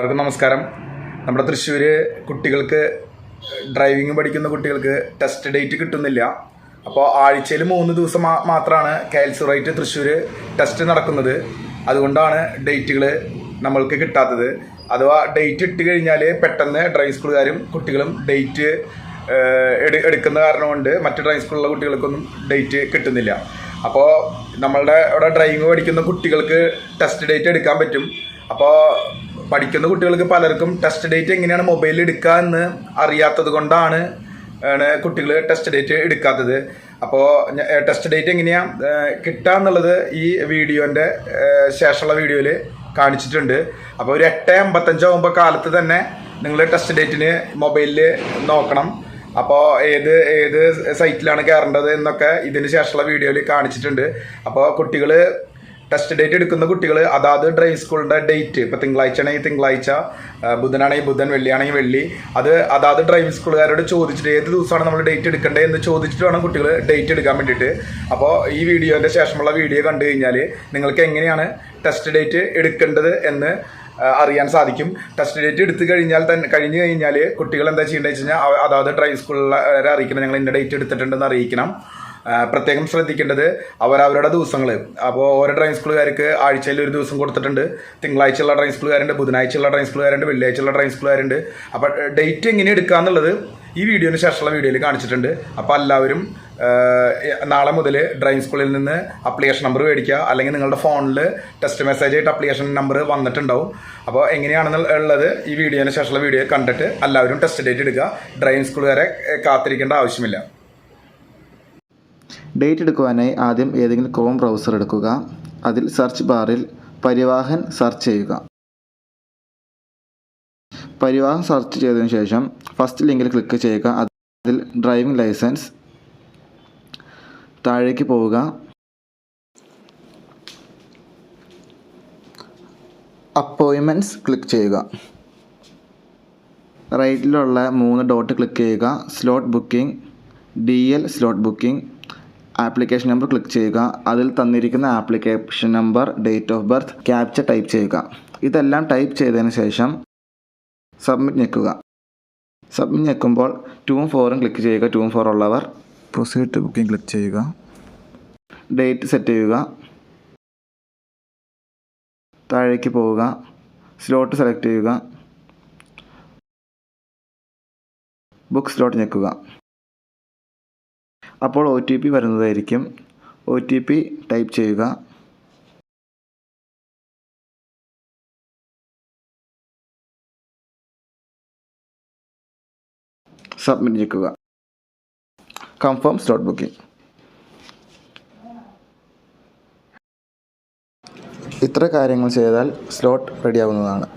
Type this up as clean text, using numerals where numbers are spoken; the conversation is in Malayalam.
എല്ലാവർക്കും നമസ്കാരം. നമ്മുടെ തൃശ്ശൂർ കുട്ടികൾക്ക് ഡ്രൈവിംഗ് പഠിക്കുന്ന കുട്ടികൾക്ക് ടെസ്റ്റ് ഡേറ്റ് കിട്ടുന്നില്ല. അപ്പോൾ ആഴ്ചയിൽ 3 ദിവസം മാത്രമാണ് കാൽസുറൈറ്റ് തൃശ്ശൂർ ടെസ്റ്റ് നടക്കുന്നത്. അതുകൊണ്ടാണ് ഡേറ്റുകൾ നമ്മൾക്ക് കിട്ടാത്തത്. അഥവാ ഡേറ്റ് ഇട്ട് കഴിഞ്ഞാൽ പെട്ടെന്ന് ഡ്രൈവിംഗ് സ്കൂളുകാരും കുട്ടികളും ഡേറ്റ് എടുക്കുന്ന കാരണം കൊണ്ട് മറ്റ് ഡ്രൈവിംഗ് സ്കൂളിലുള്ള കുട്ടികൾക്കൊന്നും ഡേറ്റ് കിട്ടുന്നില്ല. അപ്പോൾ നമ്മളുടെ ഇവിടെ ഡ്രൈവിംഗ് പഠിക്കുന്ന കുട്ടികൾക്ക് ടെസ്റ്റ് ഡേറ്റ് എടുക്കാൻ പറ്റും. അപ്പോൾ പഠിക്കുന്ന കുട്ടികൾക്ക് പലർക്കും ടെസ്റ്റ് ഡേറ്റ് എങ്ങനെയാണ് മൊബൈലിൽ എടുക്കുക എന്ന് അറിയാത്തത് കൊണ്ടാണ് കുട്ടികൾ ടെസ്റ്റ് ഡേറ്റ് എടുക്കാത്തത്. അപ്പോൾ ടെസ്റ്റ് ഡേറ്റ് എങ്ങനെയാണ് കിട്ടുക എന്നുള്ളത് ഈ വീഡിയോൻ്റെ ശേഷമുള്ള വീഡിയോയിൽ കാണിച്ചിട്ടുണ്ട്. അപ്പോൾ ഒരു 8:55 ആകുമ്പോൾ കാലത്ത് തന്നെ നിങ്ങൾ ടെസ്റ്റ് ഡേറ്റിന് മൊബൈലിൽ നോക്കണം. അപ്പോൾ ഏത് സൈറ്റിലാണ് കയറേണ്ടത് എന്നൊക്കെ ഇതിന് ശേഷമുള്ള വീഡിയോയിൽ കാണിച്ചിട്ടുണ്ട്. അപ്പോൾ കുട്ടികൾ ടെസ്റ്റ് ഡേറ്റ് എടുക്കുന്ന കുട്ടികൾ അതാത് ഡ്രൈവിംഗ് സ്കൂളിൻ്റെ ഡേറ്റ്, ഇപ്പോൾ തിങ്കളാഴ്ച ആണെങ്കിൽ തിങ്കളാഴ്ച, ബുധനാണെങ്കിൽ ബുധൻ, വെള്ളിയാണെങ്കിൽ വെള്ളി, അത് അതാത് ഡ്രൈവിംഗ് സ്കൂളുകാരോട് ചോദിച്ചിട്ട് ഏത് ദിവസമാണ് നമ്മൾ ഡേറ്റ് എടുക്കേണ്ടത് എന്ന് ചോദിച്ചിട്ട് വേണം കുട്ടികൾ ഡേറ്റ് എടുക്കാൻ വേണ്ടിയിട്ട്. അപ്പോൾ ഈ വീഡിയോൻ്റെ ശേഷമുള്ള വീഡിയോ കണ്ടു കഴിഞ്ഞാൽ നിങ്ങൾക്ക് എങ്ങനെയാണ് ടെസ്റ്റ് ഡേറ്റ് എടുക്കേണ്ടത് എന്ന് അറിയാൻ സാധിക്കും. ടെസ്റ്റ് ഡേറ്റ് എടുത്തു കഴിഞ്ഞു കഴിഞ്ഞാൽ കുട്ടികൾ എന്താ ചെയ്യേണ്ടത് വെച്ച് കഴിഞ്ഞാൽ അതാത് ഡ്രൈവിംഗ് സ്കൂളിലെ അറിയിക്കണം, ഞങ്ങൾ ഇന്ന ഡേറ്റ് എടുത്തിട്ടുണ്ടെന്ന് അറിയിക്കണം. പ്രത്യേകം ശ്രദ്ധിക്കേണ്ടത് അവരവരുടെ ദിവസങ്ങൾ. അപ്പോൾ ഓരോ ഡ്രൈവിംഗ് സ്കൂളുകാർക്ക് ആഴ്ചയിൽ ഒരു ദിവസം കൊടുത്തിട്ടുണ്ട്. തിങ്കളാഴ്ചയുള്ള ഡ്രൈവിംഗ് സ്കൂളുകാരുണ്ട്, ബുധനാഴ്ചയുള്ള ഡ്രൈവിംഗ് സ്കൂളുകാരുണ്ട്, വെള്ളിയാഴ്ചയുള്ള ഡ്രൈവിംഗ് സ്കൂളുകാരുണ്ട്. അപ്പോൾ ഡേറ്റ് എങ്ങനെ എടുക്കുക എന്നുള്ളത് ഈ വീഡിയോന് ശേഷമുള്ള വീഡിയോയിൽ കാണിച്ചിട്ടുണ്ട്. അപ്പോൾ എല്ലാവരും നാളെ മുതൽ ഡ്രൈവിംഗ് സ്കൂളിൽ നിന്ന് അപ്ലിക്കേഷൻ നമ്പർ മേടിക്കുക, അല്ലെങ്കിൽ നിങ്ങളുടെ ഫോണിൽ ടെക്സ്റ്റ് മെസ്സേജ് ആയിട്ട് അപ്ലിക്കേഷൻ നമ്പർ വന്നിട്ടുണ്ടാവും. അപ്പോൾ എങ്ങനെയാണെന്നുള്ളത് ഈ വീഡിയോന് ശേഷമുള്ള വീഡിയോ കണ്ടിട്ട് എല്ലാവരും ടെസ്റ്റ് ഡേറ്റ് എടുക്കുക. ഡ്രൈവിംഗ് സ്കൂളുകാരെ കാത്തിരിക്കേണ്ട ആവശ്യമില്ല. ഡേറ്റ് എടുക്കുവാനായി ആദ്യം ഏതെങ്കിലും ക്രോം ബ്രൗസർ എടുക്കുക. അതിൽ സെർച്ച് ബാറിൽ പരിവാഹൻ സെർച്ച് ചെയ്യുക. പരിവാഹൻ സെർച്ച് ചെയ്തതിനു ശേഷം ഫസ്റ്റ് ലിങ്കിൽ ക്ലിക്ക് ചെയ്യുക. അതിൽ ഡ്രൈവിംഗ് ലൈസൻസ്, താഴേക്ക് പോവുക. അപ്പോയിൻമെൻറ്റ്സ് ക്ലിക്ക് ചെയ്യുക. റൈറ്റിലുള്ള 3 ഡോട്ട് ക്ലിക്ക് ചെയ്യുക. Slot booking, DL slot booking, application number click ചെയ്യുക. അതിൽ തന്നിരിക്കുന്ന application number, date of birth, captcha type ചെയ്യുക. ഇതെല്ലാം ടൈപ്പ് ചെയ്തതിന് ശേഷം സബ്മിറ്റ് ഞെക്കുക. സബ്മിറ്റ് ഞെക്കുമ്പോൾ 2ഉം 4ഉം ക്ലിക്ക് ചെയ്യുക. 2ഉം 4 ഉള്ളവർ പ്രൊസീഡ് ടു ബുക്കിംഗ് ക്ലിക്ക് ചെയ്യുക. ഡേറ്റ് സെറ്റ് ചെയ്യുക. താഴേക്ക് പോവുക. സ്ലോട്ട് സെലക്ട് ചെയ്യുക. ബുക്ക് സ്ലോട്ട് ഞെക്കുക. അപ്പോൾ OTP വരുന്നതായിരിക്കും. OTP ടൈപ്പ് ചെയ്യുക. സബ്മിറ്റ് ഞെക്കുക. Confirm slot booking. ഇത്ര കാര്യങ്ങൾ ചെയ്താൽ സ്ലോട്ട് റെഡിയാവുന്നതാണ്.